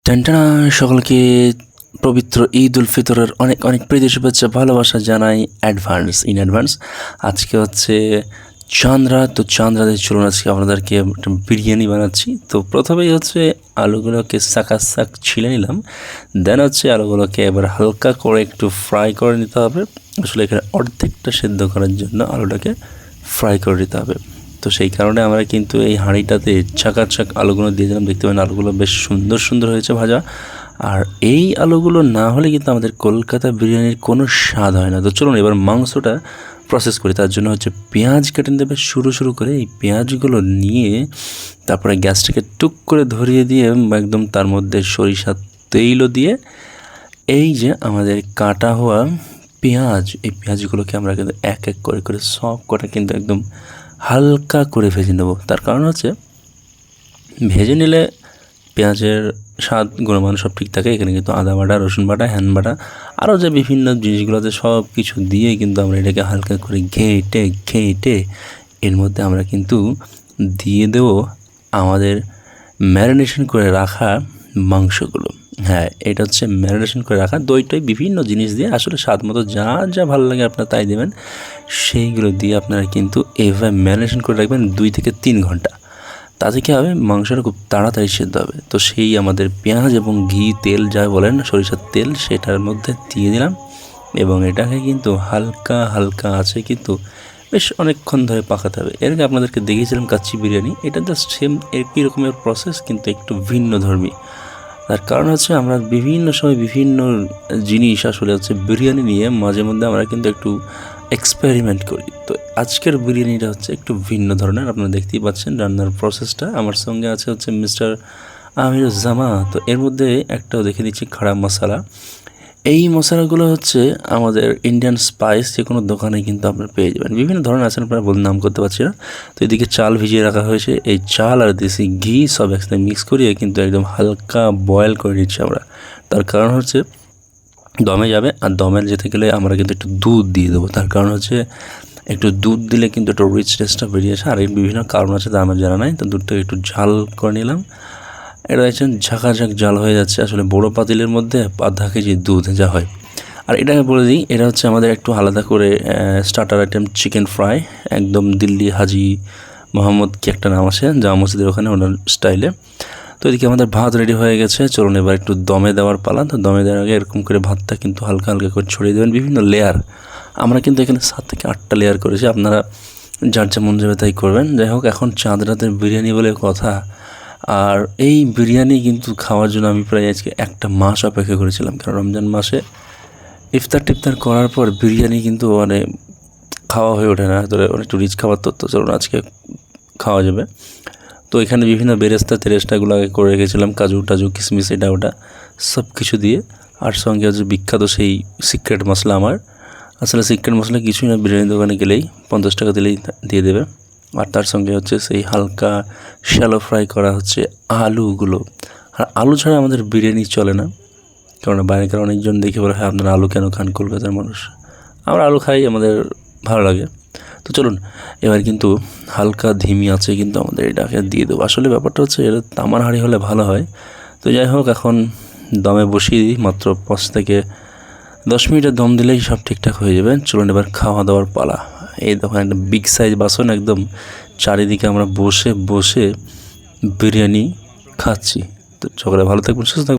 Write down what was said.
টানটানা সকলকে পবিত্র ঈদ উল ফিতরের অনেক অনেক প্রীতি শুভেচ্ছা ভালোবাসা জানাই ইন অ্যাডভান্স। আজকে হচ্ছে চাঁদ রাতে চলুন আজকে আপনাদেরকে একটা বিরিয়ানি বানাচ্ছি। তো প্রথমেই হচ্ছে আলুগুলোকে সাক ছিলে নিলাম, দেন হচ্ছে আলুগুলোকে এবার হালকা করে একটু ফ্রাই করে নিতে হবে। আসলে এখানে অর্ধেকটা সেদ্ধ করার জন্য আলুটাকে ফ্রাই করে নিতে হবে। তো সেই কারণে আমরা কিন্তু এই হাঁড়িটাতে চাক আলুগুলো দিয়ে দিলাম। দেখতে পাবেন আলুগুলো বেশ সুন্দর হয়েছে ভাজা। আর এই আলুগুলো না হলে কিন্তু আমাদের কলকাতা বিরিয়ানির কোনো স্বাদ হয় না। তো চলুন এবার মাংসটা প্রসেস করি। তার জন্য হচ্ছে পেঁয়াজ কেটে নেবে শুরু করে। এই পেঁয়াজগুলো নিয়ে তারপরে গ্যাসটাকে টুক করে ধরিয়ে দিয়ে একদম তার মধ্যে সরিষার তেলও দিয়ে এই যে আমাদের কাটা হওয়া পেঁয়াজ, এই পেঁয়াজগুলোকে আমরা কিন্তু এক করে সব কটা কিন্তু একদম হালকা করে ভেজে নেব। তার কারণ হচ্ছে ভেজে নিলে পেঁয়াজের স্বাদ গুণমান সব ঠিক থাকে। এখানে কিন্তু আদা বাটা, রসুন বাটা, হ্যান বাটা, আরও যে বিভিন্ন জিনিসগুলো আছে সব কিছু দিয়ে কিন্তু আমরা এটাকে হালকা করে ঘেঁটে এর মধ্যে আমরা কিন্তু দিয়ে দেবো আমাদের ম্যারিনেশন করে রাখা মাংসগুলো। হ্যাঁ, এটা হচ্ছে ম্যারিনেশন করে রাখা দইটাই বিভিন্ন জিনিস দিয়ে আসলে স্বাদ মতো যা ভালো লাগে আপনারা তাই দেবেন। সেইগুলো দিয়ে আপনারা কিন্তু এইভাবে ম্যারিনেশন করে রাখবেন 2 থেকে 3 ঘন্টা। তাতে কী হবে, মাংসটা খুব তাড়াতাড়ি সেদ্ধ হবে। তো সেই আমাদের পেঁয়াজ এবং ঘি, তেল যা বলেন, সরিষার তেল, সেটার মধ্যে দিয়ে দিলাম এবং এটাকে কিন্তু হালকা আছে কিন্তু বেশ অনেকক্ষণ ধরে পাকাতে হবে। এর আগে আপনাদেরকে দেখিয়েছিলাম কাচ্চি বিরিয়ানি, এটা জাস্ট সেম একই রকমের প্রসেস কিন্তু একটু ভিন্নধর্মী। তার কারণ হচ্ছে আমরা বিভিন্ন সময় বিভিন্ন জিনিস আসলে হচ্ছে বিরিয়ানি নিয়ে মাঝে মধ্যে আমরা কিন্তু একটু এক্সপেরিমেন্ট করি। তো আজকের বিরিয়ানিটা হচ্ছে একটু ভিন্ন ধরনের। আপনারা দেখতেই পাচ্ছেন রান্নার প্রসেসটা। আমার সঙ্গে আছে হচ্ছে মিস্টার আমির জামা। তো এর মধ্যে একটাও দেখে দিচ্ছি খাড়া মশলা। এই মশলাগুলো হচ্ছে আমাদের ইন্ডিয়ান স্পাইস, যে কোনো দোকানে কিন্তু আপনারা পেয়ে যাবেন। বিভিন্ন ধরনের আছে, আপনারা বলে নাম করতে পারছি না। তো এদিকে চাল ভিজিয়ে রাখা হয়েছে। এই চাল আর দেশি ঘি সব একসাথে মিক্স করিয়ে কিন্তু একদম হালকা বয়েল করে নিচ্ছি আমরা। তার কারণ হচ্ছে দমে যাবে, আর দমে যেতে গেলে আমরা কিন্তু একটু দুধ দিয়ে দেবো। তার কারণ হচ্ছে একটু দুধ দিলে কিন্তু একটু রিচনেসটা বেরিয়ে আসে। আর এই বিভিন্ন কারণ আছে তা আমার জানা নাই। তো দুধটাকে একটু ঝাল করে নিলাম। এটা দেখছেন ঝাঁকাঝাঁক জাল হয়ে যাচ্ছে। আসলে বড় পাতিলের মধ্যে আধা কেজি দুধ যা হয়। আর এটাকে বলে দিই, এটা হচ্ছে আমাদের একটু আলাদা করে স্টার্টার আইটেম চিকেন ফ্রাই, একদম দিল্লি হাজি মোহাম্মদ কি একটা নাম আছে জামা মসজিদের ওখানে, ওনার স্টাইলে। তো এদিকে আমাদের ভাত রেডি হয়ে গেছে। চলুন এবার একটু দমে দেওয়ার পালা। তো দমে দেওয়ার আগে এরকম করে ভাতটা কিন্তু হালকা করে ছড়িয়ে দেবেন বিভিন্ন লেয়ার। আমরা কিন্তু এখানে 7 থেকে 8টা লেয়ার করেছি, আপনারা যার যেমন যাবে তাই করবেন। যাই হোক, এখন চাঁদ রাতের বিরিয়ানি বলে কথা। আর এই বিরিয়ানি কিন্তু খাওয়ার জন্য আমি প্রায় আজকে 1 মাস অপেক্ষা করেছিলাম, কারণ রমজান মাসে ইফতার করার পর বিরিয়ানি কিন্তু মানে খাওয়া হয়ে ওঠে না। ধরে অনেকটু রিচ খাবার তো চলুন আজকে খাওয়া যাবে। তো এখানে বিভিন্ন তেরেস্তাগুলো আগে করে রেখেছিলাম, কাজু টাজু কিশমিশ এটা ওটা সব কিছু দিয়ে। আর সঙ্গে হচ্ছে বিখ্যাত সেই সিক্রেট মশলা আমার। আসলে সিক্রেট মশলা কিছুই না, বিরিয়ানি দোকানে গেলেই 50 টাকা দিলেই দিয়ে দেবে। আর তার সঙ্গে হচ্ছে সেই হালকা শ্যালো ফ্রাই করা হচ্ছে আলুগুলো। আর আলু ছাড়া আমাদের বিরিয়ানি চলে না, কারণ বাইরেকার অনেকজন দেখে বলে হ্যাঁ আপনারা আলু কেন খান, কলকাতার মানুষ। আমরা আলু খাই, আমাদের ভালো লাগে। তো চলুন এবার কিন্তু হালকা ধিমি আছে কিন্তু আমাদের এটাকে দিয়ে দেবো। আসলে ব্যাপারটা হচ্ছে এটা তামার হাঁড়ি হলে ভালো হয়। তো যাই হোক, এখন দমে বসিয়ে দিই। মাত্র 5 থেকে 10 মিনিটের দম দিলেই সব ঠিকঠাক হয়ে যাবে। চলুন এবার খাওয়া দাওয়ার পালা। এই দেখুন একটা বিগ সাইজ বাসন, একদম চারিদিকে আমরা বসে বিরিয়ানি খাচ্ছি। তো সকলে ভালো থাকবেন, সুস্থ থাকবেন।